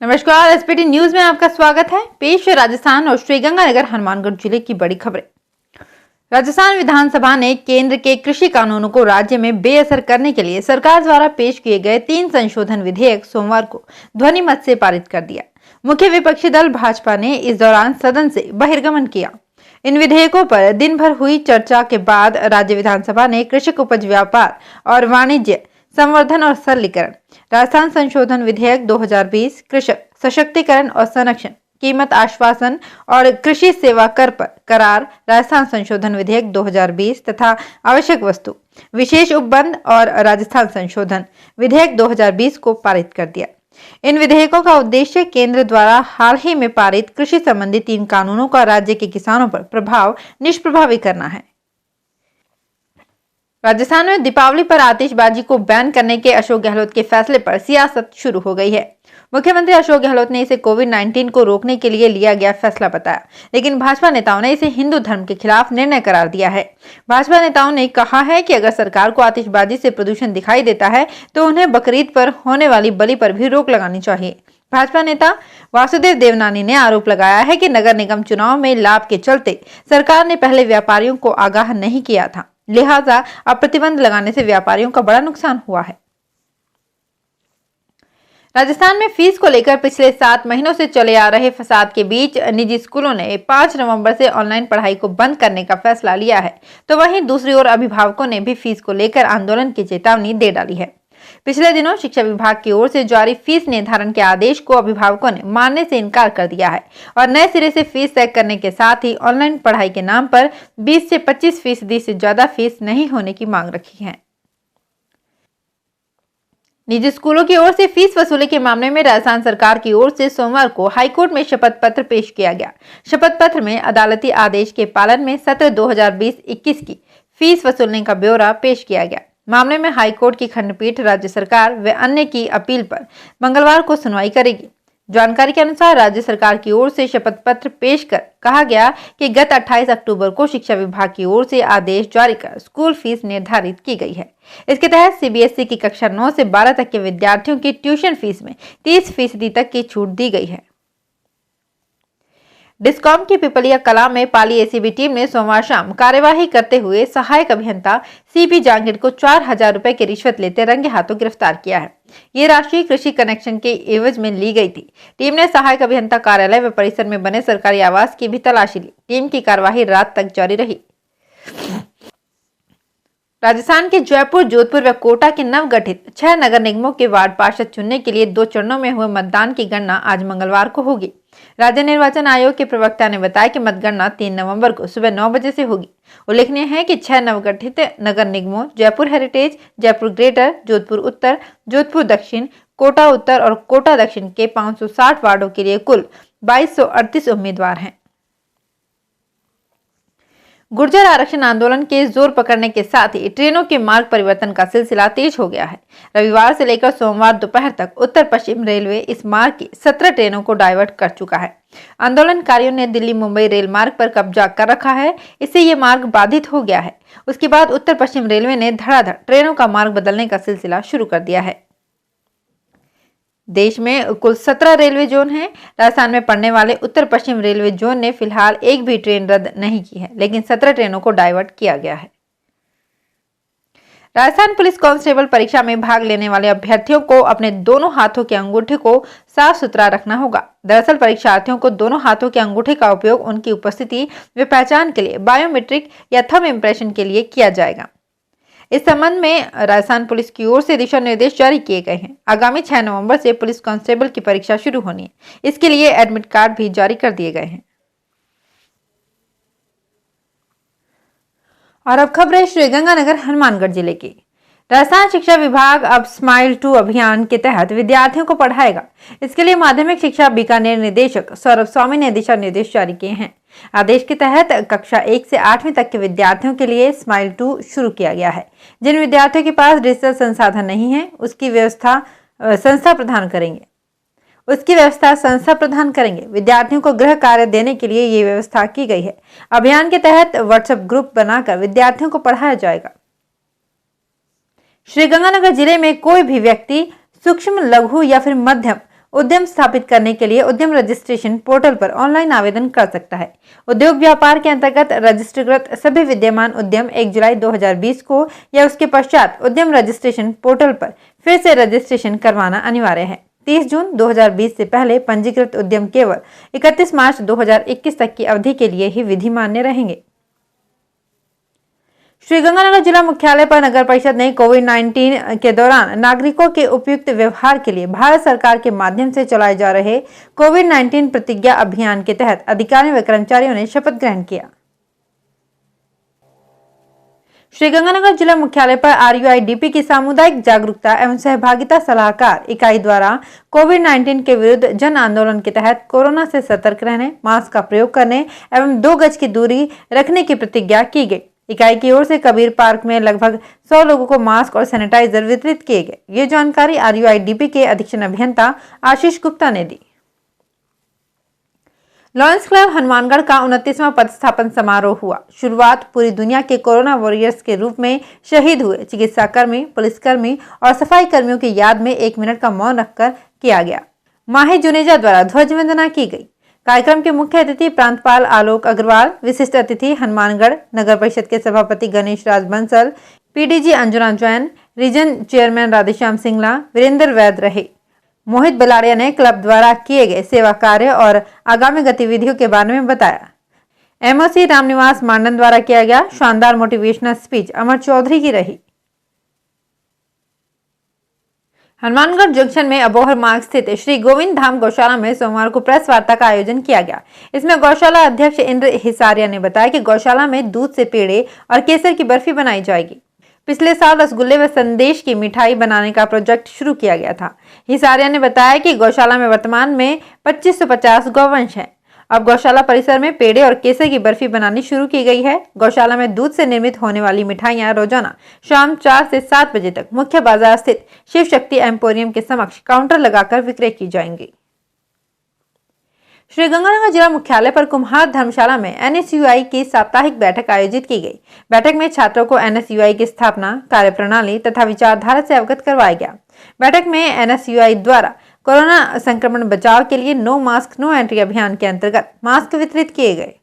नमस्कार, SPT news में आपका स्वागत है। पेश है राजस्थान और श्रीगंगानगर हनुमानगढ़ जिले की बड़ी खबरें। राजस्थान विधानसभा ने केंद्र के कृषि कानूनों को राज्य में बेअसर करने के लिए सरकार द्वारा पेश किए गए 3 संशोधन विधेयक सोमवार को ध्वनिमत से पारित कर दिया। मुख्य विपक्षी दल भाजपा ने इस दौरान सदन से बहिर्गमन किया। इन विधेयकों पर दिन भर हुई चर्चा के बाद राज्य विधानसभा ने कृषक उपज व्यापार और वाणिज्य संवर्धन और सरलीकरण, राजस्थान संशोधन विधेयक 2020, कृषक सशक्तिकरण और संरक्षण, कीमत आश्वासन और कृषि सेवा कर पर करार, राजस्थान संशोधन विधेयक 2020 तथा आवश्यक वस्तु विशेष उपबंध और राजस्थान संशोधन विधेयक 2020 को पारित कर दिया। इन विधेयकों का उद्देश्य केंद्र द्वारा हाल ही में पारित कृषि संबंधी 3 कानूनों का राज्य के किसानों पर प्रभाव निष्प्रभावी करना है। राजस्थान में दीपावली पर आतिशबाजी को बैन करने के अशोक गहलोत के फैसले पर सियासत शुरू हो गई है। मुख्यमंत्री अशोक गहलोत ने इसे कोविड-19 को रोकने के लिए लिया गया फैसला बताया, लेकिन भाजपा नेताओं ने इसे हिंदू धर्म के खिलाफ निर्णय करार दिया है। भाजपा नेताओं ने कहा है कि अगर सरकार को आतिशबाजी से प्रदूषण दिखाई देता है तो उन्हें बकरीद पर होने वाली बलि पर भी रोक लगानी चाहिए। भाजपा नेता वासुदेव देवनानी ने आरोप लगाया है कि नगर निगम चुनाव में लाभ के चलते सरकार ने पहले व्यापारियों को आगाह नहीं किया था, लिहाजा अब प्रतिबंध लगाने से व्यापारियों का बड़ा नुकसान हुआ है। राजस्थान में फीस को लेकर पिछले 7 महीनों से चले आ रहे फसाद के बीच निजी स्कूलों ने 5 नवंबर से ऑनलाइन पढ़ाई को बंद करने का फैसला लिया है, तो वहीं दूसरी ओर अभिभावकों ने भी फीस को लेकर आंदोलन की चेतावनी दे डाली है। पिछले दिनों शिक्षा विभाग की ओर से जारी फीस निर्धारण के आदेश को अभिभावकों ने मानने से इनकार कर दिया है और नए सिरे से फीस तय करने के साथ ही ऑनलाइन पढ़ाई के नाम पर 20 से 25% से ज्यादा फीस नहीं होने की मांग रखी है। निजी स्कूलों की ओर से फीस वसूली के मामले में राजस्थान सरकार की ओर से सोमवार को हाईकोर्ट में शपथ पत्र पेश किया गया। शपथ पत्र में अदालती आदेश के पालन में सत्र 2020-21 की फीस वसूलने का ब्यौरा पेश किया गया। मामले में हाईकोर्ट की खंडपीठ राज्य सरकार व अन्य की अपील पर मंगलवार को सुनवाई करेगी। जानकारी के अनुसार राज्य सरकार की ओर से शपथ पत्र पेश कर कहा गया कि गत 28 अक्टूबर को शिक्षा विभाग की ओर से आदेश जारी कर स्कूल फीस निर्धारित की गई है। इसके तहत सीबीएसई की कक्षा 9 से 12 तक के विद्यार्थियों की ट्यूशन फीस में 30% तक की छूट दी गई है। डिस्कॉम की पिपलिया कला में पाली एसीबी टीम ने सोमवार शाम कार्यवाही करते हुए सहायक अभियंता सीपी जांगिड़ को 4000 रुपए की रिश्वत लेते रंगे हाथों गिरफ्तार किया है। ये राशि कृषि कनेक्शन के एवज में ली गई थी। टीम ने सहायक अभियंता कार्यालय व परिसर में बने सरकारी आवास की भी तलाशी ली। टीम की कार्यवाही रात तक जारी रही। राजस्थान के जयपुर, जोधपुर व कोटा के नवगठित 6 नगर निगमों के वार्ड पार्षद चुनने के लिए 2 चरणों में हुए मतदान की गणना आज मंगलवार को होगी। राज्य निर्वाचन आयोग के प्रवक्ता ने बताया कि मतगणना 3 नवंबर को सुबह 9 बजे से होगी। उल्लेखनीय है कि 6 नवगठित नगर निगमों जयपुर हेरिटेज, जयपुर ग्रेटर, जोधपुर उत्तर, जोधपुर दक्षिण, कोटा उत्तर और कोटा दक्षिण के 560 वार्डों के लिए कुल 2238 उम्मीदवार हैं। गुर्जर आरक्षण आंदोलन के जोर पकड़ने के साथ ही ट्रेनों के मार्ग परिवर्तन का सिलसिला तेज हो गया है। रविवार से लेकर सोमवार दोपहर तक उत्तर पश्चिम रेलवे इस मार्ग की 17 ट्रेनों को डाइवर्ट कर चुका है। आंदोलनकारियों ने दिल्ली मुंबई रेल मार्ग पर कब्जा कर रखा है, इससे ये मार्ग बाधित हो गया है। उसके बाद उत्तर पश्चिम रेलवे ने धड़ाधड़ ट्रेनों का मार्ग बदलने का सिलसिला शुरू कर दिया है। देश में कुल 17 रेलवे जोन हैं। राजस्थान में पड़ने वाले उत्तर पश्चिम रेलवे जोन ने फिलहाल एक भी ट्रेन रद्द नहीं की है, लेकिन 17 ट्रेनों को डाइवर्ट किया गया है। राजस्थान पुलिस कांस्टेबल परीक्षा में भाग लेने वाले अभ्यर्थियों को अपने दोनों हाथों के अंगूठे को साफ सुथरा रखना होगा। दरअसल परीक्षार्थियों को दोनों हाथों के अंगूठे का उपयोग उनकी उपस्थिति व पहचान के लिए बायोमेट्रिक या थंब इम्प्रेशन के लिए किया जाएगा। इस संबंध में राजस्थान पुलिस की ओर से दिशा निर्देश जारी किए गए हैं। आगामी 6 नवंबर से पुलिस कांस्टेबल की परीक्षा शुरू होनी है। इसके लिए एडमिट कार्ड भी जारी कर दिए गए हैं। और अब खबरें श्रीगंगानगर हनुमानगढ़ जिले की। राजस्थान शिक्षा विभाग अब स्माइल 2 अभियान के तहत विद्यार्थियों को पढ़ाएगा। इसके लिए माध्यमिक शिक्षा बीकानेर निदेशक सौरभ स्वामी ने दिशा निर्देश जारी किए हैं। आदेश के तहत कक्षा 1 से 8वीं तक के विद्यार्थियों के लिए स्माइल 2 शुरू किया गया है। जिन विद्यार्थियों के पास डिजिटल संसाधन नहीं है, उसकी व्यवस्था संस्था प्रदान करेंगे। विद्यार्थियों को गृह कार्य देने के लिए ये व्यवस्था की गई है। अभियान के तहत व्हाट्सएप ग्रुप बनाकर विद्यार्थियों को पढ़ाया जाएगा। श्रीगंगानगर जिले में कोई भी व्यक्ति सूक्ष्म, लघु या फिर मध्यम उद्यम स्थापित करने के लिए उद्यम रजिस्ट्रेशन पोर्टल पर ऑनलाइन आवेदन कर सकता है। उद्योग व्यापार के अंतर्गत रजिस्ट्रीकृत सभी विद्यमान उद्यम 1 जुलाई 2020 को या उसके पश्चात उद्यम रजिस्ट्रेशन पोर्टल पर फिर से रजिस्ट्रेशन करवाना अनिवार्य है। 30 जून 2020 से पहले पंजीकृत उद्यम केवल 31 मार्च 2021 तक की अवधि के लिए ही विधि मान्य रहेंगे। श्रीगंगानगर जिला मुख्यालय पर नगर परिषद ने कोविड-19 के दौरान नागरिकों के उपयुक्त व्यवहार के लिए भारत सरकार के माध्यम से चलाए जा रहे कोविड-19 प्रतिज्ञा अभियान के तहत अधिकारियों व कर्मचारियों ने शपथ ग्रहण किया। श्रीगंगानगर जिला मुख्यालय पर RUIDP की सामुदायिक जागरूकता एवं सहभागिता सलाहकार इकाई द्वारा कोविड-19 के विरुद्ध जन आंदोलन के तहत कोरोना से सतर्क रहने, मास्क का प्रयोग करने एवं 2 गज की दूरी रखने की प्रतिज्ञा की गई। इकाई की ओर से कबीर पार्क में लगभग 100 लोगों को मास्क और सैनिटाइजर वितरित किए गए। ये जानकारी RUIDP के अधीक्षण अभियंता आशीष गुप्ता ने दी। लॉयंस क्लब हनुमानगढ़ का 29वां पदस्थापन समारोह हुआ। शुरुआत पूरी दुनिया के कोरोना वॉरियर्स के रूप में शहीद हुए चिकित्साकर्मी, पुलिसकर्मी और सफाई कर्मियों की याद में 1 मिनट का मौन रखकर किया गया। माहे जुनेजा द्वारा ध्वज वंदना की गई। कार्यक्रम के मुख्य अतिथि प्रांतपाल आलोक अग्रवाल, विशिष्ट अतिथि हनुमानगढ़ नगर परिषद के सभापति Ganesh Raj Bansal, PDG Anjuna Jain, region chairman Radheshyam Singla, Virendra Vaid रहे। मोहित बलाड़िया ने क्लब द्वारा किए गए सेवा कार्य और आगामी गतिविधियों के बारे में बताया। MOC रामनिवास मांडन द्वारा किया गया शानदार मोटिवेशनल स्पीच अमर चौधरी की रही। हनुमानगढ़ जंक्शन में अबोहर मार्ग स्थित श्री गोविंद धाम गौशाला में सोमवार को प्रेस वार्ता का आयोजन किया गया। इसमें गौशाला अध्यक्ष इंद्र हिसारिया ने बताया कि गौशाला में दूध से पेड़े और केसर की बर्फी बनाई जाएगी। पिछले साल रसगुल्ले व संदेश की मिठाई बनाने का प्रोजेक्ट शुरू किया गया था। हिसारिया ने बताया कि गौशाला में वर्तमान में 2550 गौवंश हैं। अब गौशाला परिसर में पेड़े और केसर की बर्फी बनानी शुरू की गई है। गौशाला में दूध से निर्मित होने वाली मिठाइयां रोजाना शाम 4 से 7 बजे तक मुख्य बाजार स्थित शिव शक्ति एम्पोरियम के समक्ष काउंटर लगाकर विक्रय की जाएंगी। श्रीगंगानगर जिला मुख्यालय पर कुम्हार धर्मशाला में NSUI की साप्ताहिक बैठक आयोजित की गई। बैठक में छात्रों को NSUI की स्थापना, कार्यप्रणाली तथा विचारधारा से अवगत करवाया गया। बैठक में NSUI द्वारा कोरोना संक्रमण बचाव के लिए नो मास्क नो एंट्री अभियान के अंतर्गत मास्क वितरित किए गए।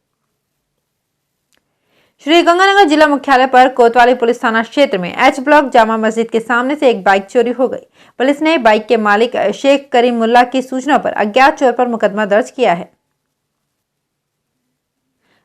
श्रीगंगानगर जिला मुख्यालय पर कोतवाली पुलिस थाना क्षेत्र में H ब्लॉक जामा मस्जिद के सामने से एक बाइक चोरी हो गई। पुलिस ने बाइक के मालिक शेख करीमुल्ला की सूचना पर अज्ञात चोर पर मुकदमा दर्ज किया है।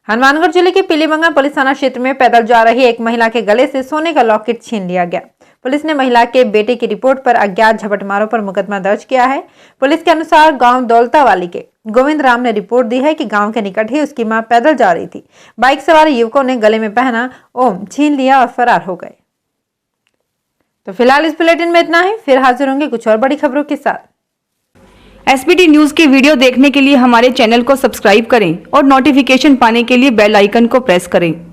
हनुमानगढ़ जिले के पीलीबंगा पुलिस थाना क्षेत्र में पैदल जा रही एक महिला के गले से सोने का लॉकेट छीन लिया गया। पुलिस ने महिला के बेटे की रिपोर्ट पर अज्ञात झपटमारों पर मुकदमा दर्ज किया है। पुलिस के अनुसार गांव दौलतावाली के गोविंद राम ने रिपोर्ट दी है कि गांव के निकट ही उसकी मां पैदल जा रही थी। बाइक सवार युवकों ने गले में पहना ओम छीन लिया और फरार हो गए। तो फिलहाल इस बुलेटिन में इतना ही। फिर हाजिर होंगे कुछ और बड़ी खबरों के साथ। SBT न्यूज के वीडियो देखने के लिए हमारे चैनल को सब्सक्राइब करें और नोटिफिकेशन पाने के लिए बेल आइकन को प्रेस करें।